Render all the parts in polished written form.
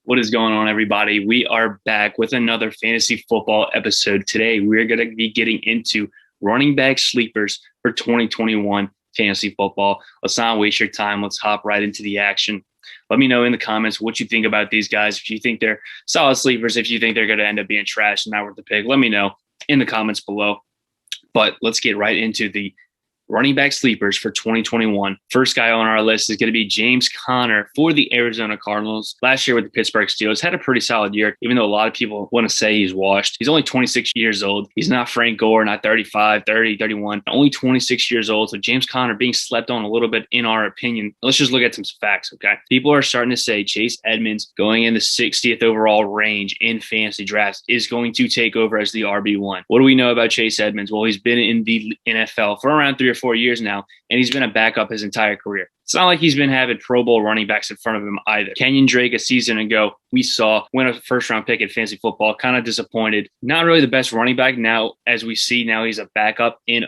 What is going on, everybody? We are back with another fantasy football episode. Today, we're going to be getting into running back sleepers for 2021 fantasy football. Let's not waste your time. Let's hop right into the action. Let me know in the comments what you think about these guys. If you think they're solid sleepers, if you think they're going to end up being trash and not worth the pick, let me know in the comments below. But let's get right into the running back sleepers for 2021. First guy on our list is going to be James Conner for the Arizona Cardinals. Last year with the Pittsburgh Steelers, had a pretty solid year, even though a lot of people want to say he's washed. He's only 26 years old. He's not Frank Gore, not 35, 30, 31, only 26 years old. So James Conner being slept on a little bit in our opinion. Let's just look at some facts, okay? People are starting to say Chase Edmonds going in the 60th overall range in fantasy drafts is going to take over as the RB1. What do we know about Chase Edmonds? Well, he's been in the NFL for around 3 or 4 years now, and he's been a backup his entire career. It's not like he's been having Pro Bowl running backs in front of him either. Kenyon Drake, a season ago, we saw win a first-round pick in fantasy football, kind of disappointed. Not really the best running back now, as we see now he's a backup in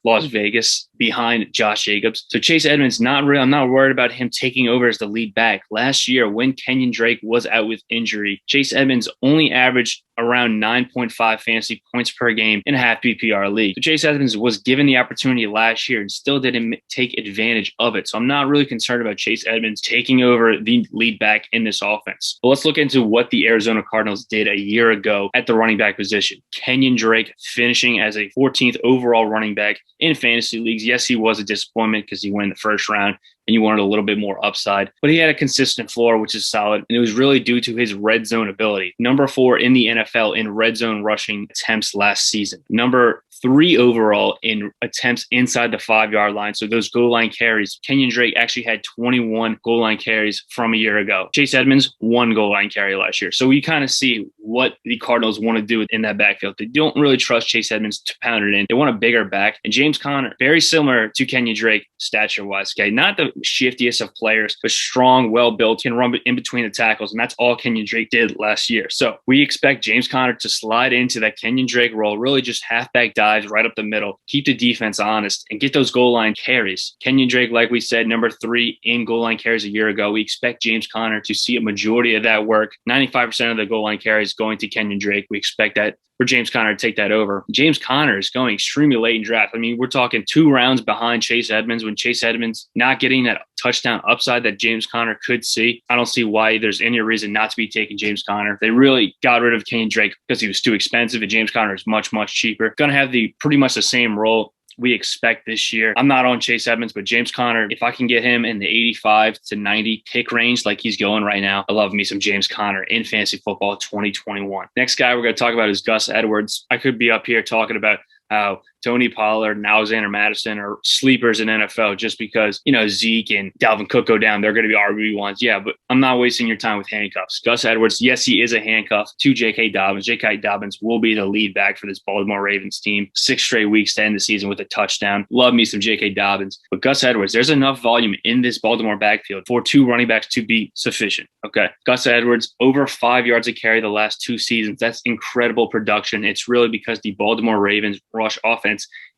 Las Vegas behind Josh Jacobs. So Chase Edmonds, I'm not worried about him taking over as the lead back. Last year, when Kenyon Drake was out with injury, Chase Edmonds only averaged around 9.5 fantasy points per game in a half PPR league. So Chase Edmonds was given the opportunity last year and still didn't take advantage of it. So I'm not really concerned about Chase Edmonds taking over the lead back in this offense. But let's look into what the Arizona Cardinals did a year ago at the running back position. Kenyon Drake finishing as a 14th overall running back in fantasy leagues. Yes, he was a disappointment because he went in the first round and you wanted a little bit more upside. But he had a consistent floor, which is solid, and it was really due to his red zone ability. Number 4 in the NFL in red zone rushing attempts last season. Number 3 overall in attempts inside the 5-yard line. So those goal line carries, Kenyon Drake actually had 21 goal line carries from a year ago. Chase Edmonds, 1 goal line carry last year. So we kind of see what the Cardinals want to do in that backfield. They don't really trust Chase Edmonds to pound it in. They want a bigger back. And James Conner, very similar to Kenyon Drake stature-wise. Okay, not the shiftiest of players, but strong, well-built, can run in between the tackles. And that's all Kenyon Drake did last year. So we expect James Conner to slide into that Kenyon Drake role, really just halfback dives right up the middle, keep the defense honest, and get those goal line carries. Kenyon Drake, like we said, number 3 in goal line carries a year ago. We expect James Conner to see a majority of that work. 95% of the goal line carries going to Kenyon Drake. We expect that for James Conner to take that over. James Conner is going extremely late in draft. I mean, we're talking 2 rounds behind Chase Edmonds. When Chase Edmonds not getting that touchdown upside that James Conner could see, I don't see why there's any reason not to be taking James Conner. They really got rid of Kenyon Drake because he was too expensive, and James Conner is much, much cheaper. Going to have pretty much the same role we expect this year. I'm not on Chase Edmonds, but James Conner, if I can get him in the 85 to 90 pick range like he's going right now, I love me some James Conner in fantasy football 2021. Next guy we're going to talk about is Gus Edwards. I could be up here talking about how Tony Pollard and Alexander Madison are sleepers in NFL just because, Zeke and Dalvin Cook go down. They're going to be RB1s. Yeah, but I'm not wasting your time with handcuffs. Gus Edwards, yes, he is a handcuff to J.K. Dobbins. J.K. Dobbins will be the lead back for this Baltimore Ravens team. 6 straight weeks to end the season with a touchdown. Love me some J.K. Dobbins. But Gus Edwards, there's enough volume in this Baltimore backfield for 2 running backs to be sufficient. Okay. Gus Edwards, over 5 yards a carry the last 2 seasons. That's incredible production. It's really because the Baltimore Ravens rush offense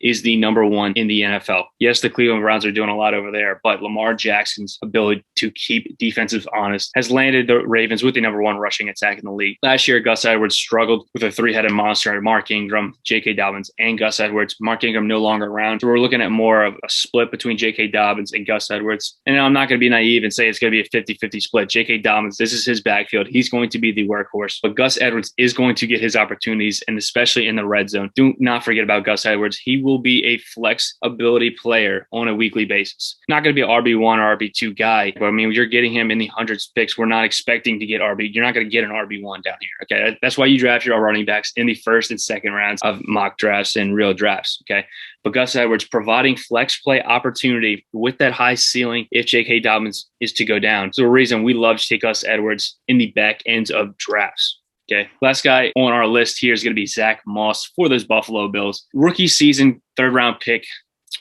is the number 1 in the NFL. Yes, the Cleveland Browns are doing a lot over there, but Lamar Jackson's ability to keep defensives honest has landed the Ravens with the number 1 rushing attack in the league. Last year, Gus Edwards struggled with a 3-headed monster, Mark Ingram, J.K. Dobbins, and Gus Edwards. Mark Ingram no longer around. So we're looking at more of a split between J.K. Dobbins and Gus Edwards. And I'm not going to be naive and say it's going to be a 50-50 split. J.K. Dobbins, this is his backfield. He's going to be the workhorse, but Gus Edwards is going to get his opportunities, and especially in the red zone. Do not forget about Gus Edwards. He will be a flex ability player on a weekly basis. Not going to be an RB1 or RB2 guy, but I mean, you're getting him in the hundreds picks. We're not expecting to get You're not going to get an RB1 down here. Okay. That's why you draft your running backs in the first and second rounds of mock drafts and real drafts. Okay. But Gus Edwards providing flex play opportunity with that high ceiling if J.K. Dobbins is to go down. So the reason we love to take Gus Edwards in the back ends of drafts. Okay. Last guy on our list here is going to be Zack Moss for those Buffalo Bills. Rookie season, 3rd-round pick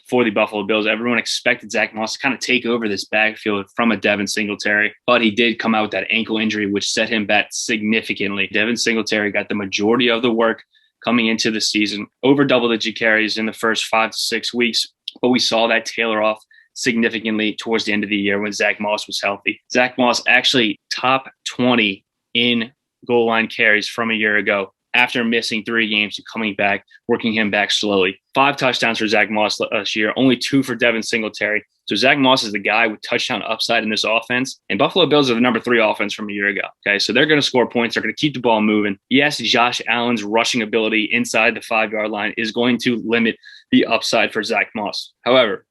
for the Buffalo Bills. Everyone expected Zack Moss to kind of take over this backfield from a Devin Singletary, but he did come out with that ankle injury, which set him back significantly. Devin Singletary got the majority of the work coming into the season, over double-digit carries in the first 5 to 6 weeks, but we saw that tailor off significantly towards the end of the year when Zack Moss was healthy. Zack Moss actually top 20 in goal line carries from a year ago after missing 3 games and coming back, working him back slowly. 5 touchdowns for Zack Moss last year, only 2 for Devin Singletary. So Zack Moss is the guy with touchdown upside in this offense. And Buffalo Bills are the number 3 offense from a year ago. Okay, so they're going to score points. They're going to keep the ball moving. Yes, Josh Allen's rushing ability inside the 5-yard line is going to limit the upside for Zack Moss. However,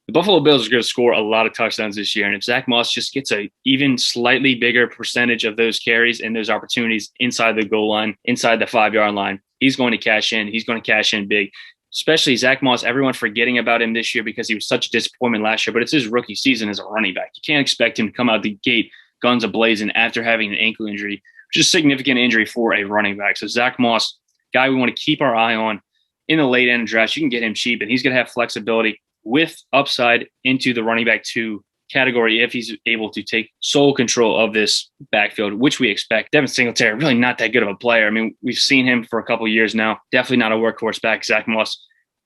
the Buffalo Bills are going to score a lot of touchdowns this year. And if Zack Moss just gets a even slightly bigger percentage of those carries and those opportunities inside the goal line, inside the 5-yard line, he's going to cash in. He's going to cash in big. Especially Zack Moss, everyone forgetting about him this year because he was such a disappointment last year, but it's his rookie season as a running back. You can't expect him to come out the gate guns a-blazing after having an ankle injury, which is a significant injury for a running back. So Zack Moss, guy we want to keep our eye on in the late end draft. You can get him cheap, and he's going to have flexibility with upside into the running back 2 category if he's able to take sole control of this backfield, which we expect. Devin Singletary, really not that good of a player. I mean, we've seen him for a couple of years now. Definitely not a workhorse back. Zack Moss,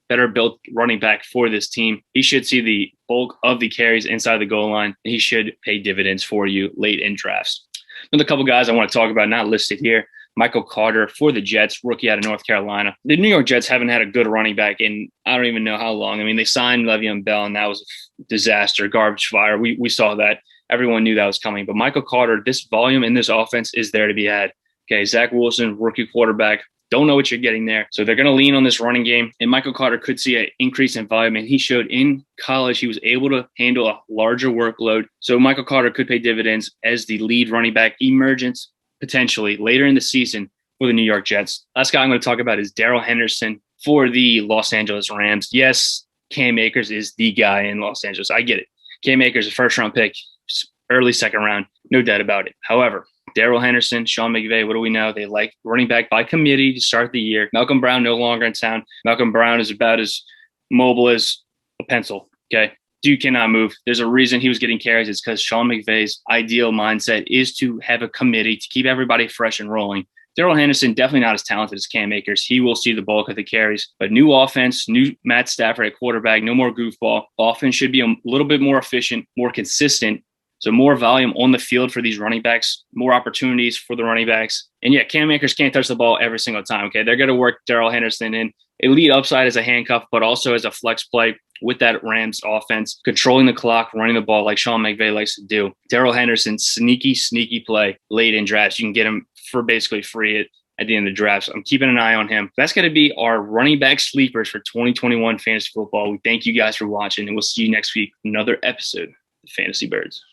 better built running back for this team. He should see the bulk of the carries inside the goal line. He should pay dividends for you late in drafts. Another couple guys I want to talk about, not listed here. Michael Carter for the Jets, rookie out of North Carolina. The New York Jets haven't had a good running back in I don't even know how long. I mean, they signed Le'Veon Bell, and that was a disaster, garbage fire. We saw that. Everyone knew that was coming. But Michael Carter, this volume in this offense is there to be had. Okay, Zach Wilson, rookie quarterback. Don't know what you're getting there. So they're going to lean on this running game. And Michael Carter could see an increase in volume. And he showed in college he was able to handle a larger workload. So Michael Carter could pay dividends as the lead running back emergence potentially later in the season for the New York Jets. Last guy I'm going to talk about is Darrell Henderson for the Los Angeles Rams. Yes, Cam Akers is the guy in Los Angeles. I get it. Cam Akers, a first-round pick, early second round, no doubt about it. However, Darrell Henderson, Sean McVay, what do we know? They like running back by committee to start the year. Malcolm Brown no longer in town. Malcolm Brown is about as mobile as a pencil, okay? Dude cannot move. There's a reason he was getting carries. It's because Sean McVay's ideal mindset is to have a committee to keep everybody fresh and rolling. Darrell Henderson, definitely not as talented as Cam Akers. He will see the bulk of the carries. But new offense, new Matt Stafford at quarterback, no more goofball. Offense should be a little bit more efficient, more consistent. So more volume on the field for these running backs, more opportunities for the running backs. And yeah, Cam Akers can't touch the ball every single time, okay? They're going to work Darrell Henderson in. Elite upside as a handcuff, but also as a flex play with that Rams offense, controlling the clock, running the ball like Sean McVay likes to do. Darrell Henderson, sneaky play late in drafts. You can get him for basically free at the end of the draft. So I'm keeping an eye on him. That's going to be our running back sleepers for 2021 fantasy football. We thank you guys for watching, and we'll see you next week. Another episode of Fantasy Birds.